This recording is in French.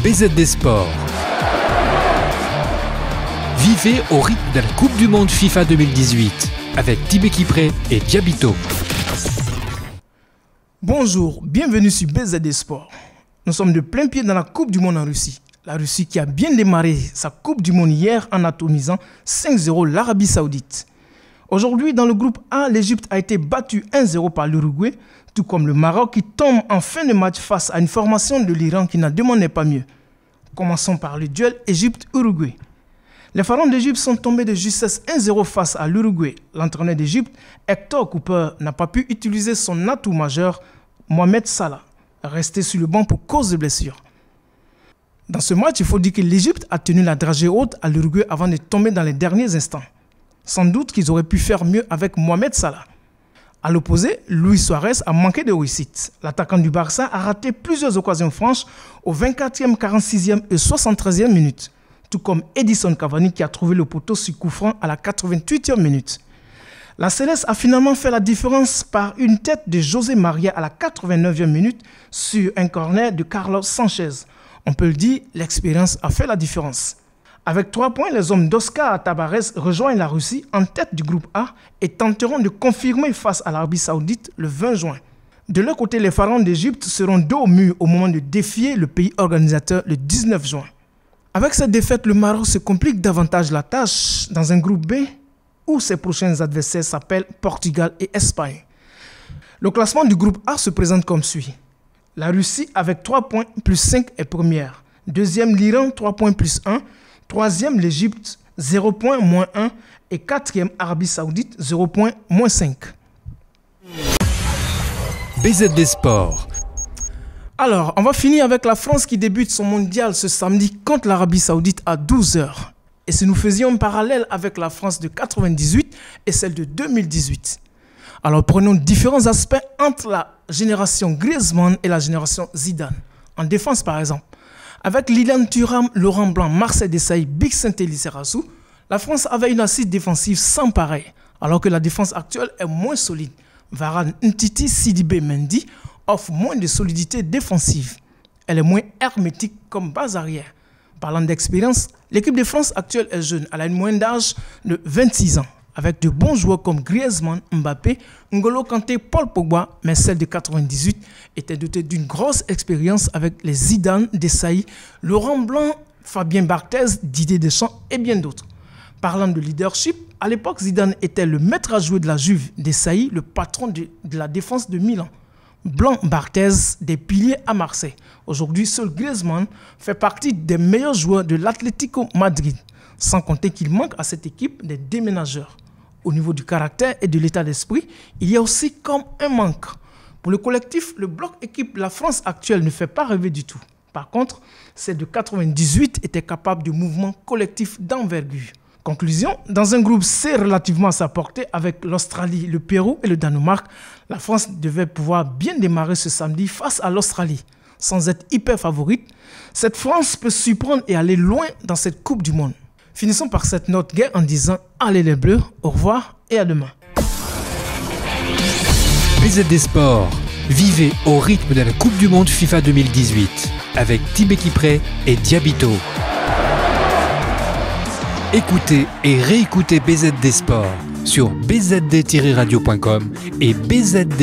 BZD Sport. Vivez au rythme de la Coupe du Monde FIFA 2018 avec Tibé Kipré et Diabito. Bonjour, bienvenue sur BZD Sport. Nous sommes de plein pied dans la Coupe du Monde en Russie. La Russie qui a bien démarré sa Coupe du Monde hier en atomisant 5-0 l'Arabie Saoudite. Aujourd'hui, dans le groupe A, l'Égypte a été battue 1-0 par l'Uruguay, tout comme le Maroc qui tombe en fin de match face à une formation de l'Iran qui n'en demandait pas mieux. Commençons par le duel Égypte-Uruguay. Les pharaons d'Égypte sont tombés de justesse 1-0 face à l'Uruguay. L'entraîneur d'Égypte, Hector Cooper, n'a pas pu utiliser son atout majeur, Mohamed Salah, resté sur le banc pour cause de blessure. Dans ce match, il faut dire que l'Égypte a tenu la dragée haute à l'Uruguay avant de tomber dans les derniers instants. Sans doute qu'ils auraient pu faire mieux avec Mohamed Salah. À l'opposé, Luis Suarez a manqué de réussite. L'attaquant du Barça a raté plusieurs occasions franches aux 24e, 46e et 73e minutes. Tout comme Edison Cavani qui a trouvé le poteau sur coup franc à la 88e minute. La Céleste a finalement fait la différence par une tête de José Maria à la 89e minute sur un corner de Carlos Sanchez. On peut le dire, l'expérience a fait la différence. Avec 3 points, les hommes d'Oscar Tabarez rejoignent la Russie en tête du groupe A et tenteront de confirmer face à l'Arabie Saoudite le 20 juin. De leur côté, les pharaons d'Égypte seront dos au mur au moment de défier le pays organisateur le 19 juin. Avec cette défaite, le Maroc se complique davantage la tâche dans un groupe B où ses prochains adversaires s'appellent Portugal et Espagne. Le classement du groupe A se présente comme suit. La Russie avec 3 points plus 5 est première. Deuxième, l'Iran, 3 points plus 1. Troisième, l'Égypte, 0 points moins 1. Et quatrième, Arabie Saoudite, 0 points moins 5. BZD Sport. Alors, on va finir avec la France qui débute son mondial ce samedi contre l'Arabie Saoudite à 12h. Et si nous faisions un parallèle avec la France de 98 et celle de 2018. Alors, prenons différents aspects entre la génération Griezmann et la génération Zidane. En défense, par exemple. Avec Lilian Thuram, Laurent Blanc, Marcel Desailly, Big Saint-Élie-Serassou, la France avait une assise défensive sans pareil, alors que la défense actuelle est moins solide. Varane, Ntiti, Sidibé, Mendy offrent moins de solidité défensive. Elle est moins hermétique comme base arrière. Parlant d'expérience, l'équipe de France actuelle est jeune. Elle a une moyenne d'âge de 26 ans, avec de bons joueurs comme Griezmann, Mbappé, N'Golo Kanté, Paul Pogba, mais celle de 98 était dotée d'une grosse expérience avec les Zidane, Desailly, Laurent Blanc, Fabien Barthez, Didier Deschamps et bien d'autres. Parlant de leadership, à l'époque, Zidane était le maître à jouer de la Juve, Desailly, le patron de la défense de Milan. Blanc, Barthez, des piliers à Marseille. Aujourd'hui, seul Griezmann fait partie des meilleurs joueurs de l'Atlético Madrid, sans compter qu'il manque à cette équipe des déménageurs. Au niveau du caractère et de l'état d'esprit, il y a aussi comme un manque. Pour le collectif, le bloc équipe de la France actuelle ne fait pas rêver du tout. Par contre, celle de 98 était capable de mouvements collectifs d'envergure. Conclusion, dans un groupe C relativement à sa portée avec l'Australie, le Pérou et le Danemark, la France devait pouvoir bien démarrer ce samedi face à l'Australie. Sans être hyper favorite, cette France peut surprendre et aller loin dans cette Coupe du Monde. Finissons par cette note gaie en disant « Allez les Bleus, au revoir et à demain ». BZD Sport. Vivez au rythme de la Coupe du Monde FIFA 2018 avec Tibé Kipré et Diabito. Écoutez et réécoutez BZD Sport sur bzd-radio.com et bzd-tv.com.